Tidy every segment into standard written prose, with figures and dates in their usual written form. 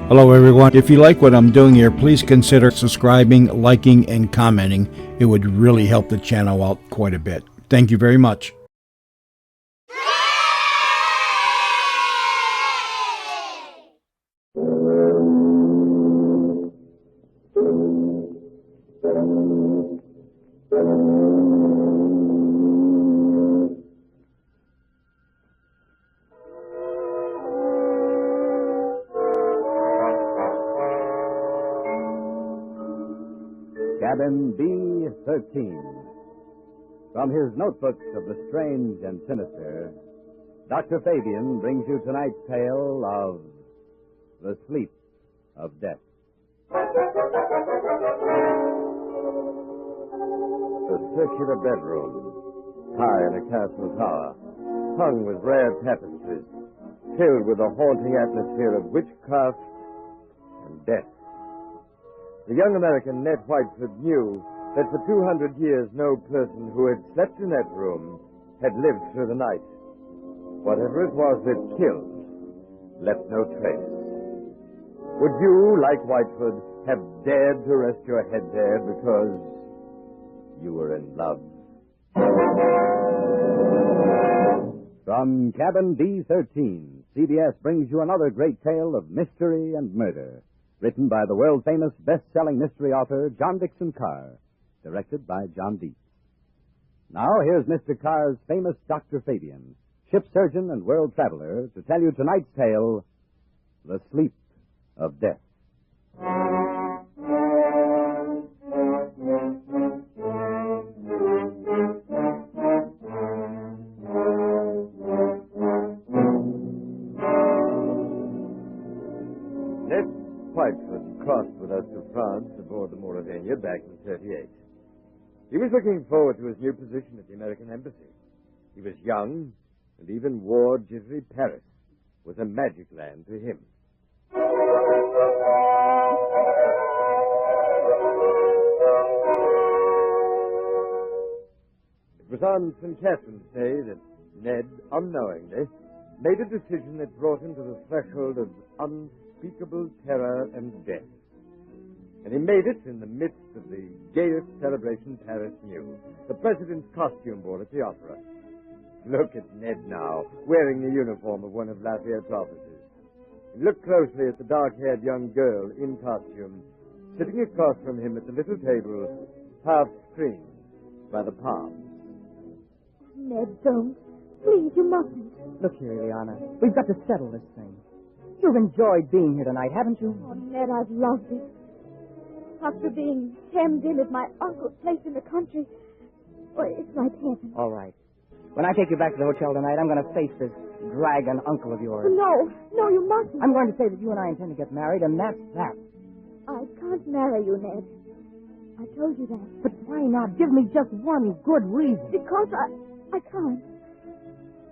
Hello, everyone. If you like what I'm doing here, please consider subscribing, liking, and commenting. It would really help the channel out quite a bit. Thank you very much. Cabin B13. From his notebooks of the strange and sinister, Dr. Fabian brings you tonight's tale of the sleep of death. The circular bedroom, high in a castle tower, hung with rare tapestries, filled with a haunting atmosphere of witchcraft and death. The young American, Ned Whiteford, knew that for 200 years no person who had slept in that room had lived through the night. Whatever it was that killed left no trace. Would you, like Whiteford, have dared to rest your head there because you were in love? From Cabin B13, CBS brings you another great tale of mystery and murder. Written by the world-famous best-selling mystery author John Dixon Carr. Directed by John Deep. Now, here's Mr. Carr's famous Dr. Fabian, ship surgeon and world traveler, to tell you tonight's tale, The Sleep of Death. Ned Whiteford crossed with us to France aboard the Mauravania back in '38. He was looking forward to his new position at the American Embassy. He was young, and even wore jittery Paris was a magic land to him. It was on St. Catherine's Day that Ned, unknowingly, made a decision that brought him to the threshold of unspeakable terror and death. And he made it in the midst of the gayest celebration Paris knew, the president's costume ball at the opera. Look at Ned now, wearing the uniform of one of Lafayette's officers. And look closely at the dark-haired young girl in costume, sitting across from him at the little table, half screened by the palms. Ned, don't. Please, you mustn't. Look here, Ileana. We've got to settle this thing. You've enjoyed being here tonight, haven't you? Oh, Ned, I've loved it. After being hemmed in at my uncle's place in the country, well, it's like heaven. All right. When I take you back to the hotel tonight, I'm going to face this dragon uncle of yours. No, you mustn't. I'm going to say that you and I intend to get married, and that's that. I can't marry you, Ned. I told you that. But why not? Give me just one good reason. Because I can't.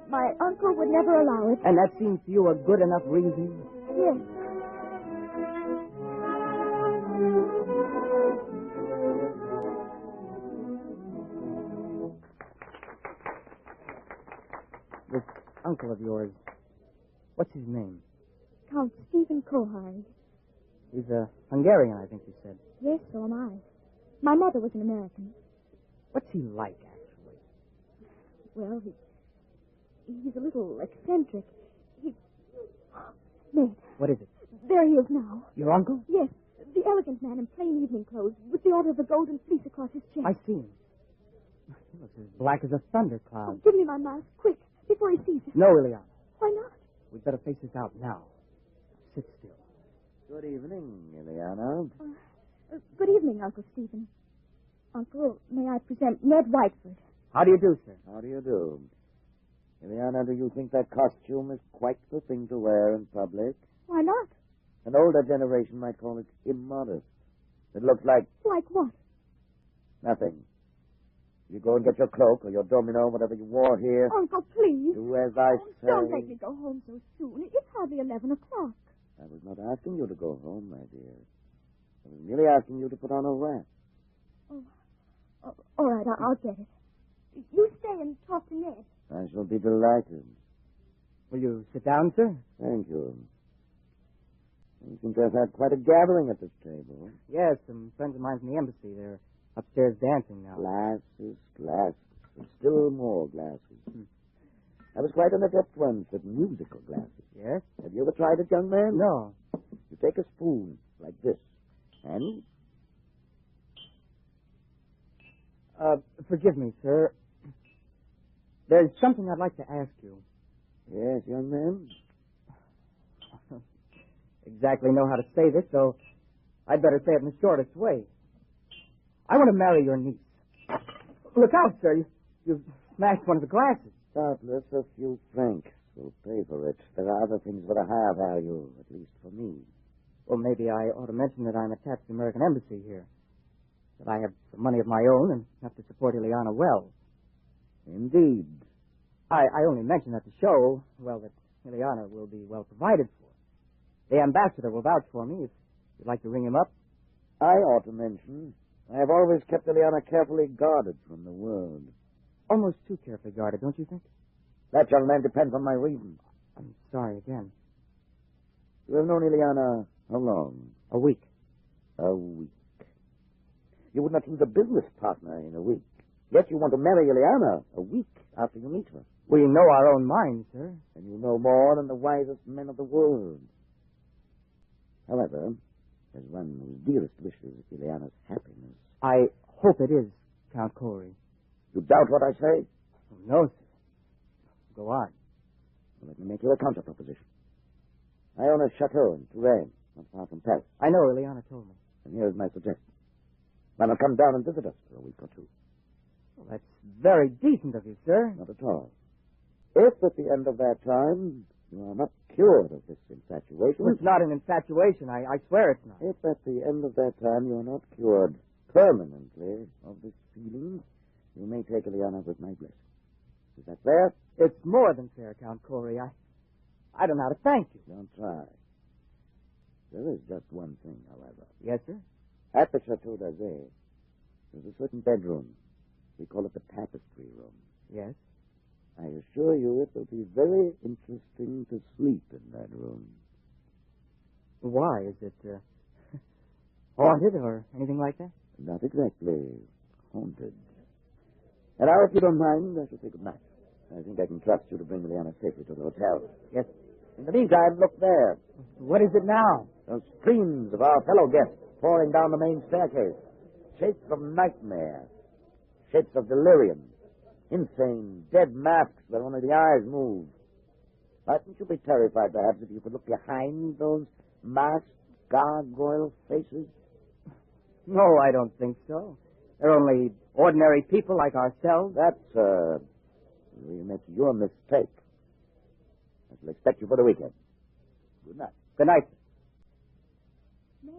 My uncle would never allow it. And that seems to you a good enough reason? Yes. This uncle of yours, what's his name? Count Stephen Kohari. He's a Hungarian, I think you said. Yes, so am I. My mother was an American. What's he like, actually? Well, he's a little eccentric. Ned. What is it? There he is now. Your uncle? Yes, the elegant man in plain evening clothes with the order of the golden fleece across his chest. I see him. He looks as black as a thundercloud. Oh, give me my mask, quick, before he sees it. No, Ileana. Why not? We'd better face this out now. Sit still. Good evening, Ileana. Good evening, Uncle Stephen. Uncle, may I present Ned Whiteford? How do you do, sir? How do you do? Ileana, do you think that costume is quite the thing to wear in public? Why not? An older generation might call it immodest. It looks like Like what? nothing. You go and get your cloak or your domino, whatever you wore here. Uncle, please. Do as I say. Don't make me go home so soon. It's hardly 11 o'clock. I was not asking you to go home, my dear. I was merely asking you to put on a wrap. Oh, all right, I'll get it. You stay and talk to Ned. I shall be delighted. Will you sit down, sir? Thank you. You seem to have had quite a gathering at this table. Yes, some friends of mine from the embassy. They're upstairs dancing now. Glasses, and still more glasses. I was quite an adept once at musical glasses. Yes? Have you ever tried it, young man? No. You take a spoon like this, and Forgive me, sir. There's something I'd like to ask you. yes, young man. Exactly know how to say this, so I'd better say it in the shortest way. I want to marry your niece. Look out, sir. You've smashed one of the glasses. Doubtless a few francs will pay for it. There are other things with a higher value, at least for me. Well, maybe I ought to mention that I'm attached to the American embassy here. That I have some money of my own and have to support Ileana well. Indeed. I only mention that to show, well, that Ileana will be well provided for. The ambassador will vouch for me if you'd like to ring him up. I ought to mention, I have always kept Ileana carefully guarded from the world. Almost too carefully guarded, don't you think? That, young man, depends on my reason. I'm sorry again. You have known Ileana how long? A week. A week. You would not choose a business partner in a week. Yet you want to marry Ileana a week after you meet her. We know our own minds, sir. And you know more than the wisest men of the world. However, as one whose dearest wishes Ileana's happiness. I hope it is, Count Corey. You doubt what I say? Oh, no, sir. Go on. Well, let me make you a counter proposition. I own a chateau in Touraine, not far from Paris. I know, Ileana told me. And here's my suggestion. Why not come down and visit us for a week or two? Well, that's very decent of you, sir. Not at all. If at the end of that time you are not cured of this infatuation... Well, it's not an infatuation. I swear it's not. If at the end of that time you are not cured permanently of this feeling, you may take Ileana with my blessing. Is that fair? It's more than fair, Count Corey. I don't know how to thank you. Don't try. There is just one thing, however. Yes, sir? At the Chateau d'Azay, there's a certain bedroom. We call it the tapestry room. Yes. I assure you it will be very interesting to sleep in that room. Why? Is it haunted or anything like that? Not exactly haunted. And now, if you don't mind, I shall say good night. I think I can trust you to bring Ileana safely to the hotel. Yes. In the meantime, look there. What is it now? Those streams of our fellow guests pouring down the main staircase. Shapes of nightmare. Shapes of delirium. Insane, dead masks where only the eyes move. Mightn't you be terrified, perhaps, if you could look behind those masked gargoyle faces? No, I don't think so. They're only ordinary people like ourselves. That's, where you make your mistake. I shall expect you for the weekend. Good night. Good night. Ned.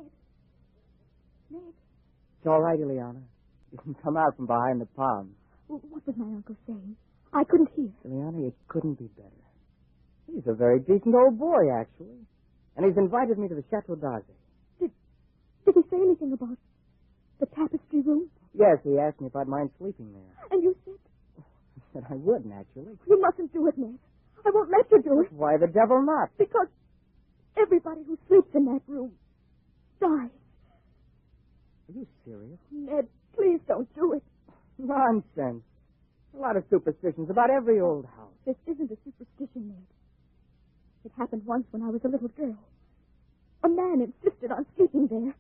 Ned. It's all right, Ileana. You can come out from behind the palms. What was my uncle saying? I couldn't hear. Ileana, it couldn't be better. He's a very decent old boy, actually. And he's invited me to the Chateau d'Azay. Did he say anything about the tapestry room? Yes, he asked me if I'd mind sleeping there. And you said? I said I would, naturally. You mustn't do it, Ned. I won't let you do it. Why the devil not? Because everybody who sleeps in that room dies. Are you serious? Ned, please don't do it. Nonsense. A lot of superstitions about every old house. This isn't a superstition, Ned. It happened once when I was a little girl. A man insisted on sleeping there.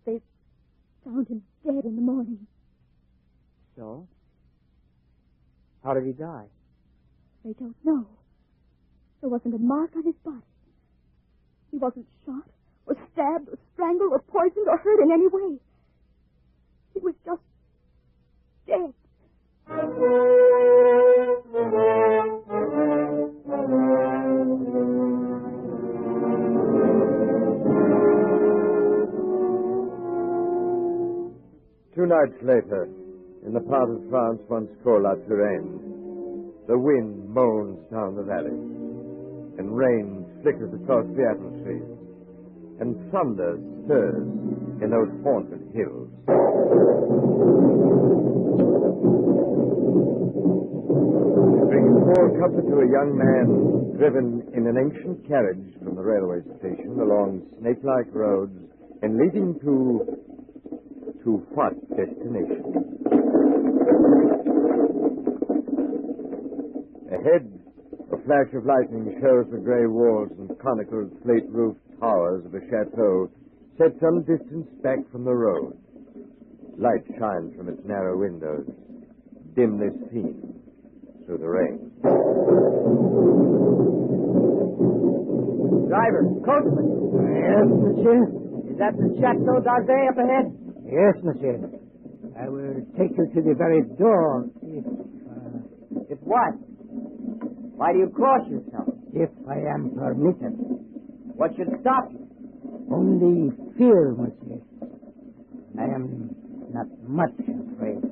They found him dead in the morning. So? How did he die? They don't know. There wasn't a mark on his body. He wasn't shot, or stabbed, or strangled, or poisoned, or hurt in any way. He was just dead. 2 nights later, in the part of France once called La Touraine, the wind moans down the valley, and rain flickers across the apple trees, and thunder stirs in those haunted hills. It brings Paul comes to a young man driven in an ancient carriage from the railway station along snake-like roads and leading to what destination? Ahead, a flash of lightning shows the grey walls and conical slate-roofed towers of a chateau set some distance back from the road. Light shines from its narrow windows, dimly seen through the rain. Driver, coachman. Yes, monsieur. Is that the Chateau d'Azay up ahead? Yes, monsieur. I will take you to the very door If what? Why do you cross yourself? if I am permitted. What should stop you? Only fear, monsieur. I am not much afraid.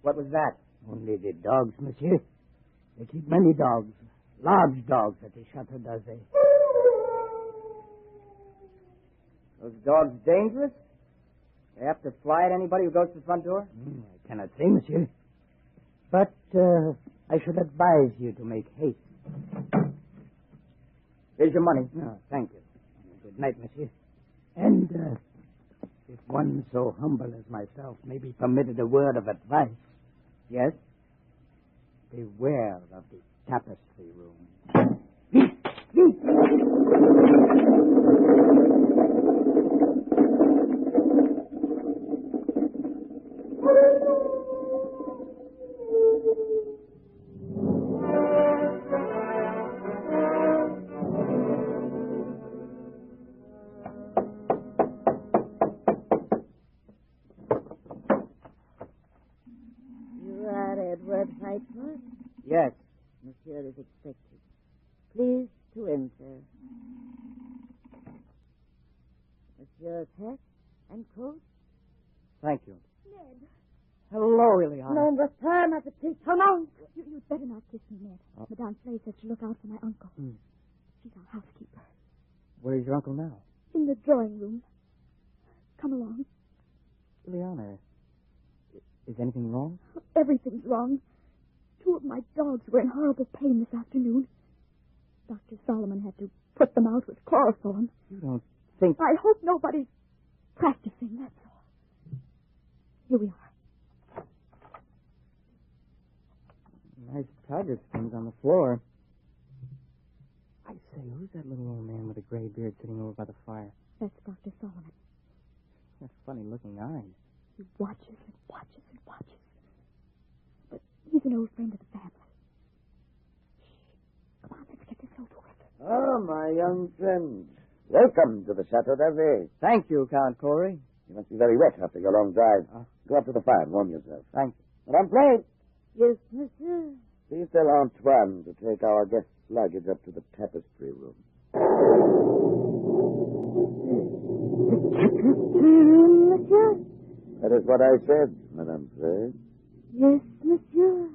What was that? Only the dogs, monsieur. They keep many dogs, large dogs at the Chateau d'Azay. Those dogs dangerous? They have to fly at anybody who goes to the front door? I cannot say, monsieur. But I should advise you to make haste. Here's your money. No, thank you. Good night, monsieur. And if one so humble as myself may be permitted a word of advice, Yes? beware of the tapestry room. You are Edward Whitefoot? Yes. Monsieur is expected. Please to enter. Monsieur's hat and coat? Thank you. Ned, Hello, Ileana. Nombre pas, ma petite. Come on. you'd better not kiss me, Ned. Madame Flay said to look out for my uncle. She's our housekeeper. Where's your uncle now? In the drawing room. Come along. Ileana, is anything wrong? Everything's wrong. 2 of my dogs were in horrible pain this afternoon. Dr. Solomon had to put them out with chloroform. You don't think... I hope nobody's practicing, that's all. Here we are. Nice tiger skins on the floor. I say, who's that little old man with a gray beard sitting over by the fire? That's Dr. Solomon. That funny-looking eyes. He watches and watches and watches. But he's an old friend of the family. Shh. Come on, let's get this over with. Oh, my young friend. Welcome to the Chateau d'Azay. Thank you, Count Corey. You must be very wet after your long drive. Go up to the fire and warm yourself. Thank you. Madame Flay, Yes, monsieur. please tell Antoine to take our guest's luggage up to the tapestry room. Monsieur? That is what I said, Madame Flay. Yes, monsieur.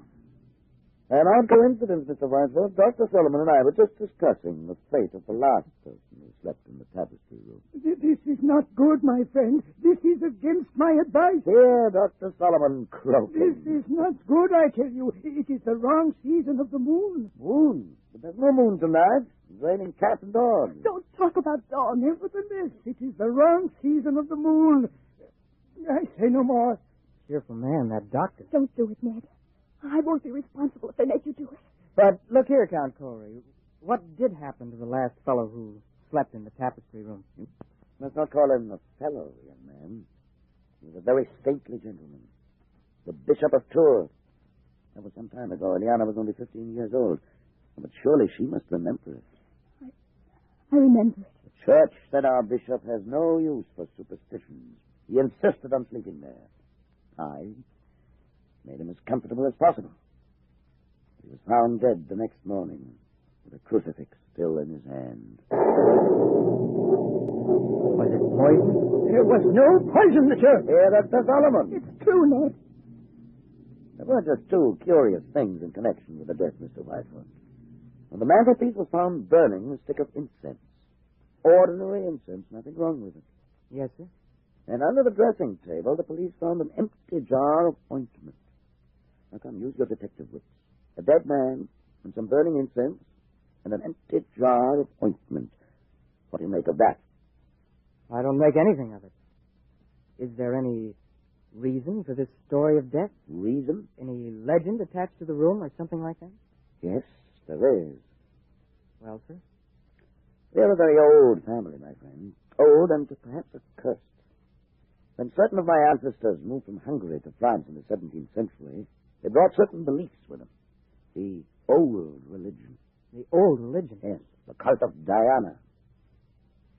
An odd coincidence, Mr. Whitefield. Dr. Solomon and I were just discussing the fate of the last person who slept in the tapestry room. This is not good, my friend. This is against my advice. Here, Dr. Solomon croaking. This is not good, I tell you. It is the wrong season of the moon. Moon? But there's no moon tonight. It's raining cats and dogs. Don't talk about dawn. Nevertheless, it is the wrong season of the moon. I say no more. Cheerful man, that doctor. Don't do it, Ned. I won't be responsible if they make you do it. But look here, Count Corey. What did happen to the last fellow who slept in the tapestry room? Let's not call him a fellow, young man. He was a very stately gentleman. The Bishop of Tours. That was some time ago. Eliana was only 15 years old. But surely she must remember it. I remember it. The church said our bishop has no use for superstitions. He insisted on sleeping there. I made him as comfortable as possible. He was found dead the next morning, with a crucifix still in his hand. Was it poison? There was no poison, monsieur. Here, Dr. Solomon. It's true, Ned. There were just 2 curious things in connection with the death, Mr. Whitefoot. On the mantelpiece was found burning a stick of incense. Ordinary incense, nothing wrong with it. Yes, sir. And under the dressing table, the police found an empty jar of ointment. Now come, use your detective wits. A dead man and some burning incense and an empty jar of ointment. What do you make of that? I don't make anything of it. Is there any reason for this story of death? Reason? Any legend attached to the room or something like that? Yes, there is. Well, sir? They're a very old family, my friend. Old and perhaps accursed. When certain of my ancestors moved from Hungary to France in the 17th century, they brought certain beliefs with them. The old religion. The old religion? Yes, the cult of Diana.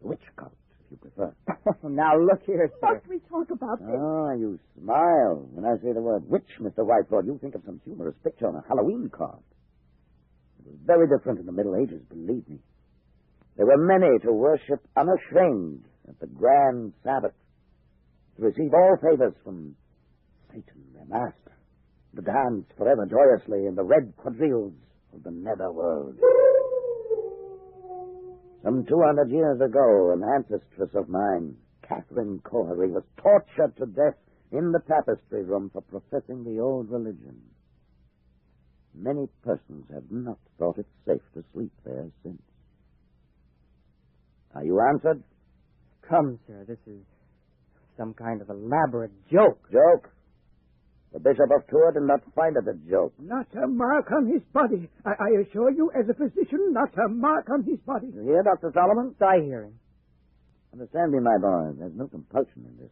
The witch cult, if you prefer. Now, look here, sir. Must we talk about this? Ah, you smile. When I say the word witch, Mr. Whiteford, you think of some humorous picture on a Halloween card. It was very different in the Middle Ages, believe me. There were many to worship unashamed at the grand Sabbath, to receive all favors from Satan, their master, to dance forever joyously in the red quadrilles of the netherworld. Some 200 years ago, an ancestress of mine, Catherine Corey, was tortured to death in the tapestry room for professing the old religion. Many persons have not thought it safe to sleep there since. Are you answered? Come, sir, this is some kind of elaborate joke. Joke? The Bishop of Tours did not find it a joke. Not a mark on his body. I assure you, as a physician, not a mark on his body. You hear, Dr. Solomon? I hear him. Understand me, my boy. There's no compulsion in this.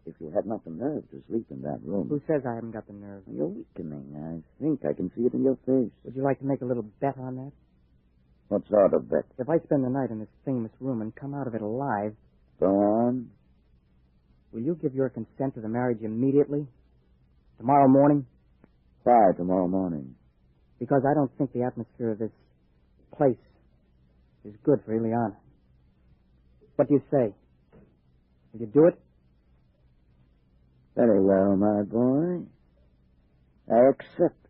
If you had not the nerve to sleep in that room... Who says I haven't got the nerve? You're weakening. I think I can see it in your face. Would you like to make a little bet on that? What sort of bet? If I spend the night in this famous room and come out of it alive... Go on. Will you give your consent to the marriage immediately? Tomorrow morning? Why tomorrow morning? Because I don't think the atmosphere of this place is good for Ileana. What do you say? Will you do it? Very well, my boy. I accept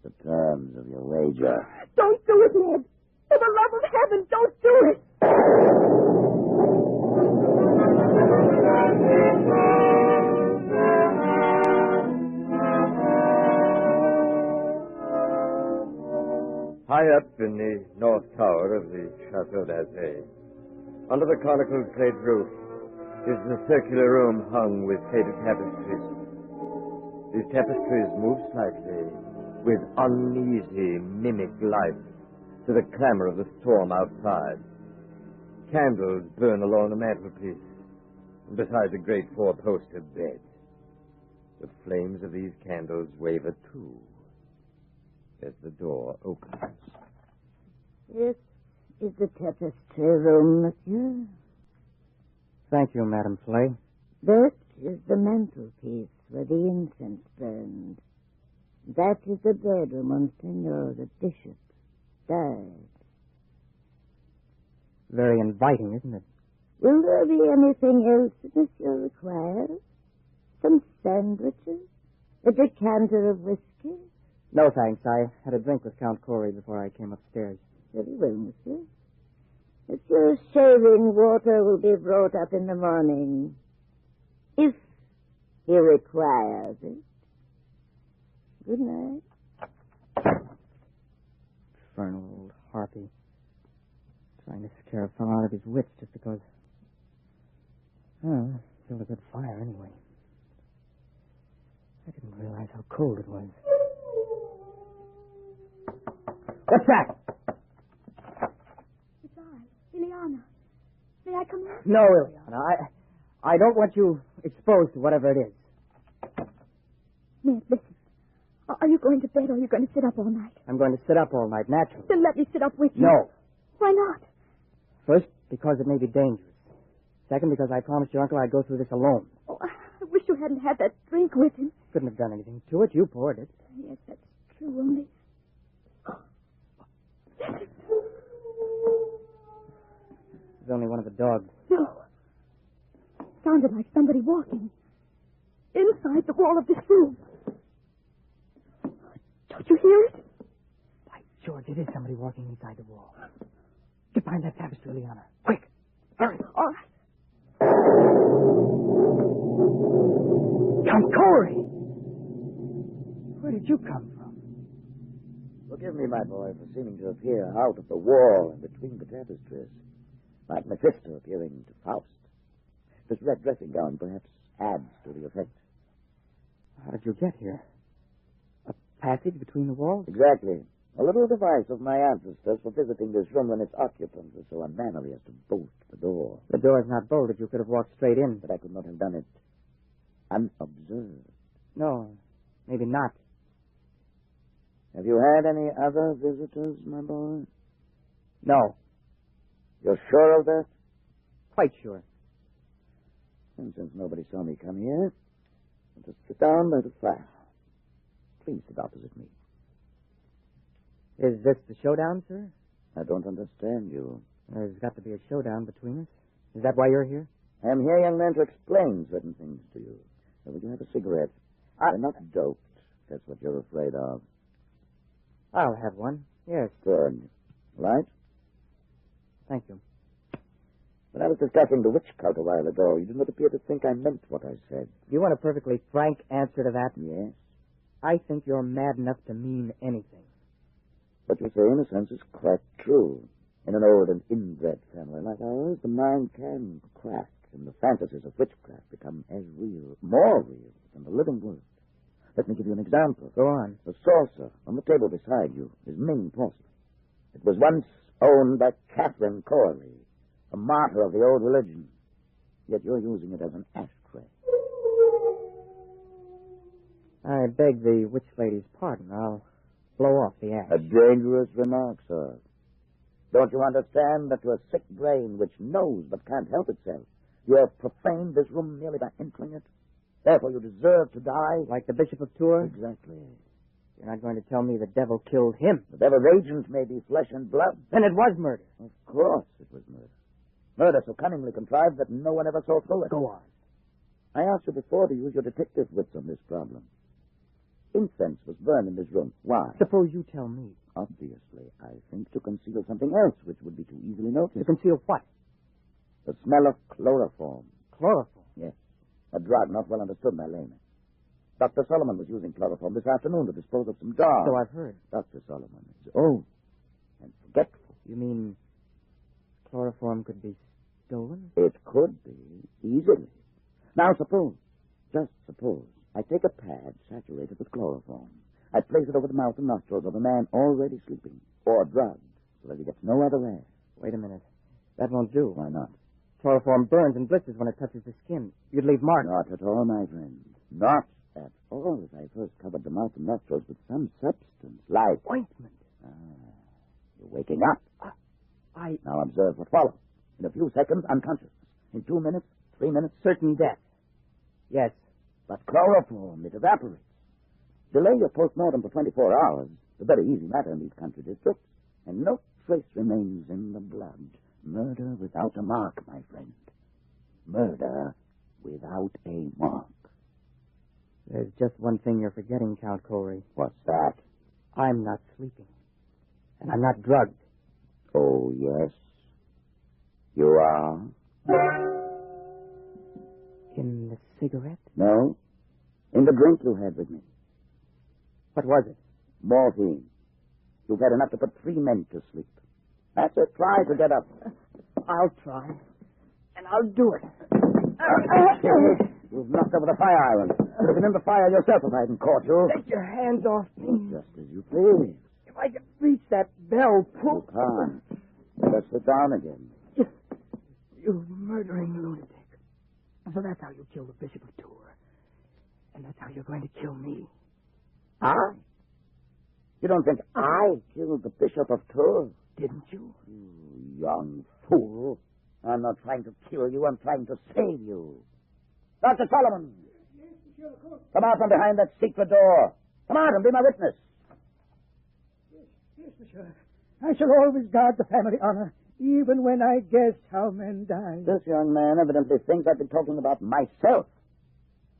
the terms of your wager. Don't do it, Ned. For the love of heaven, don't do it. High up in the north tower of the Chateau d'Azay, under the conical plate roof, is the circular room hung with faded tapestries. These tapestries move slightly, with uneasy, mimic life, to the clamor of the storm outside. Candles burn along the mantelpiece, and beside the great four-poster bed. The flames of these candles waver, too, as the door opens. This is the tapestry room, monsieur. Thank you, Madame Flay. That is the mantelpiece where the incense burned. That is the bedroom Monsignor the Bishop died. Very inviting, isn't it? Will there be anything else that monsieur requires? Some sandwiches? A decanter of whiskey? No, thanks. I had a drink with Count Corey before I came upstairs. Very well, monsieur. Monsieur's shaving water will be brought up in the morning, if he requires it. Good night. Infernal old harpy. Trying to scare a fellow out of his wits just because... Oh, built a good fire anyway. I didn't realize how cold it was. What's that? It's I, Ileana. May I come in? No, Ileana. I don't want you exposed to whatever it is. Ned, listen. Are you going to bed or are you going to sit up all night? I'm going to sit up all night, naturally. Then let me sit up with you. No. Why not? First, because it may be dangerous. Second, because I promised your uncle I'd go through this alone. Oh, I wish you hadn't had that drink with him. Couldn't have done anything to it. You poured it. Yes, that's true, only... It's only one of the dogs. No. Sounded like somebody walking. Inside the wall of this room. Don't you hear it? By George, it is somebody walking inside the wall. Get behind that tapestry, Ileana. Quick. Hurry. All right. Count Corey! Where did you come from? Forgive me, my boy, for seeming to appear out of the wall and between the tapestries, like Mephisto appearing to Faust. This red dressing gown perhaps adds to the effect. How did you get here? A passage between the walls? Exactly. A little device of my ancestors for visiting this room when its occupant was so unmannerly as to bolt the door. The door is not bolted. You could have walked straight in. But I could not have done it unobserved. No, maybe not. Have you had any other visitors, my boy? No, You're sure of that? quite sure. And since nobody saw me come here, I'll just sit down by the fire. Please sit opposite me. Is this the showdown, sir? I don't understand you. There's got to be a showdown between us. Is that why you're here? I am here, young man, to explain certain things to you. So would you have a cigarette? They're not doped. That's what you're afraid of. I'll have one. Yes, Good. Right? thank you. When I was discussing the witch cult a while ago, you did not appear to think I meant what I said. You want a perfectly frank answer to that? Yes? I think you're mad enough to mean anything. What you say, in a sense, is quite true. In an old and inbred family like ours, the mind can crack, and the fantasies of witchcraft become as real, more real, than the living world. Let me give you an example. Go on. The saucer on the table beside you is Ming porcelain. It was once owned by Catherine Corley, a martyr of the old religion. Yet you're using it as an ashtray. I beg the witch lady's pardon. I'll blow off the ash. A dangerous remark, sir. Don't you understand that to a sick brain which knows but can't help itself, you have profaned this room merely by entering it? Therefore you deserve to die? Like the Bishop of Tours? Exactly. You're not going to tell me the devil killed him. The devil's agent may be flesh and blood. Then it was murder. Of course it was murder. Murder so cunningly contrived that no one ever saw through it. Go on. I asked you before to use your detective wits on this problem. Incense was burned in this room. Why? Suppose you tell me. Obviously, I think to conceal something else which would be too easily noticed. To conceal what? The smell of chloroform. Chloroform. Yes. A drug not well understood by laymen. Dr. Solomon was using chloroform this afternoon to dispose of some dogs. So I've heard. Dr. Solomon is old and forgetful. You mean chloroform could be stolen? It could be, easily. Now suppose, just suppose, I take a pad saturated with chloroform. I place it over the mouth and nostrils of a man already sleeping, or drugged, so that he gets no other air. Wait a minute. That won't do. Why not? Chloroform burns and blisters when it touches the skin. You'd leave marks. Not at all, my friend. Not at all, as I first covered the mouth and nostrils with some substance, like... Ointment. You're waking up. Now observe what follows. In a few seconds, unconsciousness. In 2 minutes, 3 minutes... Certain death. Yes. But chloroform, it evaporates. Delay your post-mortem for 24 hours. It's a very easy matter in these country districts. And no trace remains in the blood. Murder without a mark, my friend. Murder without a mark. There's just one thing you're forgetting, Count Corey. What's that? I'm not sleeping. And I'm not drugged. Oh, yes. You are? In the cigarette? No. In the drink you had with me. What was it? Morphine. You've had enough to put 3 men to sleep. That's it. Try to get up. I'll try. And I'll do it. You've knocked over the fire island. You'd have been in the fire yourself if I hadn't caught you. Take your hands off me. Just as you please. If I could reach that bell, You pull. can't. Let's sit down again. You murdering lunatic. So that's how you killed the Bishop of Tours. And that's how you're going to kill me. I? You don't think I killed the Bishop of Tours? Didn't you? You young fool. I'm not trying to kill you. I'm trying to save you. Dr. Solomon. Come out from behind that secret door. Come out and be my witness. Yes, monsieur. I shall always guard the family honor, even when I guess how men die. This young man evidently thinks I've been talking about myself.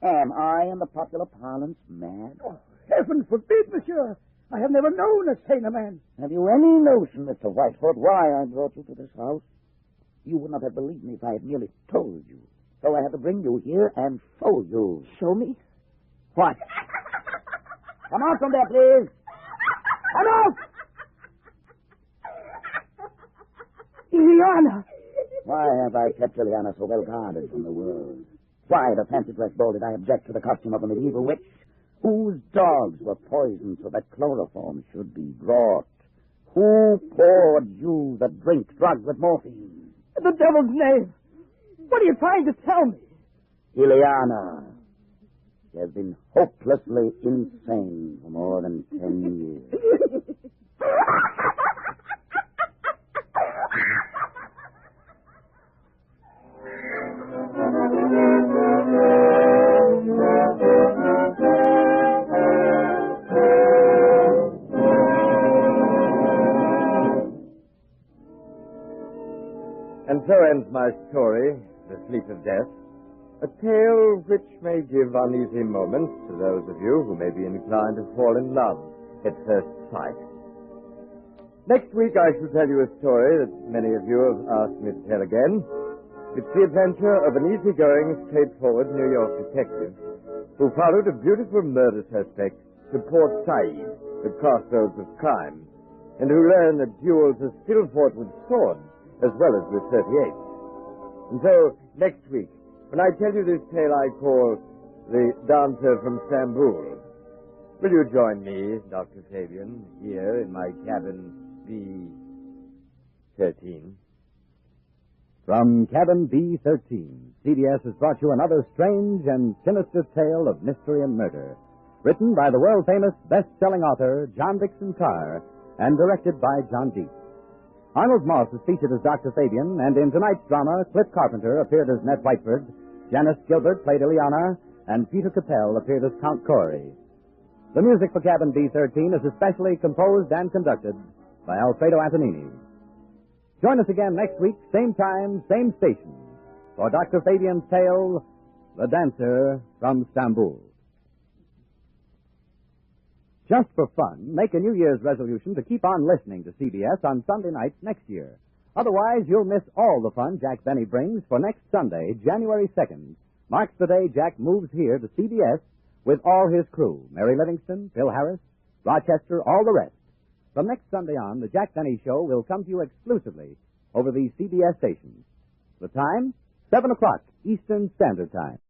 Am I, in the popular parlance, mad? Oh, heaven forbid, monsieur. I have never known a saner man. Have you any notion, Mr. Whitefoot, why I brought you to this house? You would not have believed me if I had merely told you. So I had to bring you here and show you. Show me? What? Come out from there, please. Come out! Ileana! Why have I kept Juliana so well guarded from the world? Why the fancy dress ball did I object to the costume of a medieval witch? Whose dogs were poisoned so that chloroform should be brought? Who poured you the drink drugged with morphine? The devil's name! What are you trying to tell me? Ileana. She has been hopelessly insane for more than 10 years. And so ends my story, The Sleep of Death, a tale which may give uneasy moments to those of you who may be inclined to fall in love at first sight. Next week I shall tell you a story that many of you have asked me to tell again. It's the adventure of an easygoing, straightforward New York detective who followed a beautiful murder suspect to Port Said, the crossroads of crime, and who learned that duels are still fought with swords as well as with 38. And so, next week, when I tell you this tale I call The Dancer from Stamboul, will you join me, Dr. Fabian, here in my cabin B13? From Cabin B13, CBS has brought you another strange and sinister tale of mystery and murder, written by the world-famous best-selling author John Dixon Carr and directed by John Deep. Arnold Moss is featured as Dr. Fabian, and in tonight's drama, Cliff Carpenter appeared as Ned Whiteford, Janice Gilbert played Ileana, and Peter Capell appeared as Count Corey. The music for Cabin B13 is especially composed and conducted by Alfredo Antonini. Join us again next week, same time, same station, for Dr. Fabian's tale, The Dancer from Stamboul. Just for fun, make a New Year's resolution to keep on listening to CBS on Sunday nights next year. Otherwise, you'll miss all the fun Jack Benny brings for next Sunday, January 2nd. Marks the day Jack moves here to CBS with all his crew, Mary Livingston, Bill Harris, Rochester, all the rest. From next Sunday on, the Jack Benny Show will come to you exclusively over these CBS stations. The time, 7 o'clock Eastern Standard Time.